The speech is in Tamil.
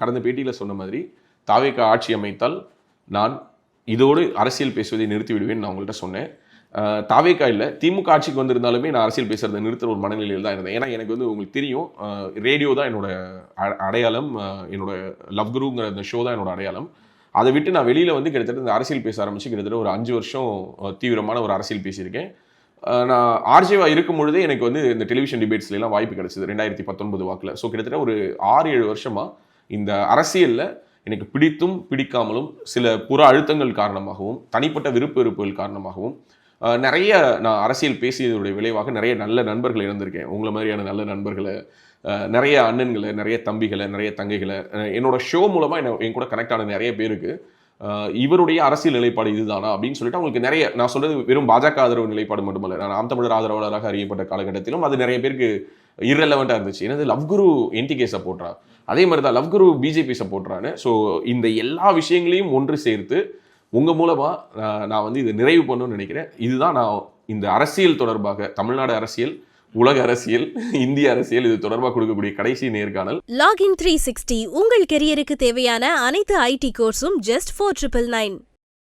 கடந்த பேட்டியில் சொன்ன மாதிரி தாவேக ஆட்சி அமைத்தால் நான் இதோடு அரசியல் பேசுவதை நிறுத்தி விடுவேன் நான் உங்கள்கிட்ட சொன்னேன். தாவேகா இல்லை, திமுக ஆட்சிக்கு வந்திருந்தாலுமே நான் அரசியல் பேசுறதை நிறுத்துற ஒரு மனநிலையில் தான் இருந்தேன். ஏன்னா எனக்கு வந்து உங்களுக்கு தெரியும், ரேடியோ தான் என்னோட அடையாளம், என்னோட லவ் குருங்கிற அந்த ஷோ தான் என்னோட அடையாளம். அதை விட்டு நான் வெளியில் வந்து கிட்டத்தட்ட இந்த அரசியல் பேச ஆரம்பிச்சு கிட்டத்தட்ட ஒரு 5 வருஷம் தீவிரமான ஒரு அரசியல் பேசியிருக்கேன். நான் ஆர்ஜேவா இருக்கும் பொழுதே எனக்கு வந்து இந்த டெலிவிஷன் டிபேட்ஸ்லாம் வாய்ப்பு கிடைச்சது 2019 வாக்கில். ஸோ கிட்டத்தட்ட ஒரு 6-7 வருஷமாக இந்த அரசியலில் எனக்கு பிடித்தும் பிடிக்காமலும் சில புற அழுத்தங்கள் காரணமாகவும் தனிப்பட்ட விருப்ப வெறுப்புகள் காரணமாகவும் நிறைய நான் அரசியல் பேசியதுடைய விளைவாக நிறைய நல்ல நண்பர்களை இழந்திருக்கேன். உங்களை மாதிரியான நல்ல நண்பர்களை, நிறைய அண்ணன்களை, நிறைய தம்பிகளை, நிறைய தங்கைகளை, என்னோட ஷோ மூலமாக என் கூட கனெக்ட் ஆன நிறைய பேருக்கு இவருடைய அரசியல் நிலைப்பாடு இதுதானா அப்படின்னு சொல்லிட்டு அவங்களுக்கு நிறைய, நான் சொல்றது வெறும் பாஜக ஆதரவு நிலைப்பாடு மட்டுமல்ல, நான் நாம் தமிழர் ஆதரவாளராக அறியப்பட்ட காலகட்டத்திலும் அது நிறைய பேருக்கு இரலவெண்ட்டாக இருந்துச்சு. எனது லவ் குரு என்டிகே சப்போர்ட்ரா, அதே மாதிரி தான் லவ் குரு பிஜேபி சப்போர்ட்ரான்னு. ஸோ இந்த எல்லா விஷயங்களையும் ஒன்று சேர்த்து உங்கள் மூலமாக நான் வந்து இதை நிறைவு பண்ணணும்னு நினைக்கிறேன். இதுதான் நான் இந்த அரசியல் தொடர்பாக, தமிழ்நாடு அரசியல், உலக அரசியல், இந்திய அரசியல், இது தொடர்பாக கொடுக்கக்கூடிய கடைசி நேர்காணல். லாகின் 360 உங்கள் கெரியருக்கு தேவையான அனைத்து ஐடி கோர்ஸும் just 4999.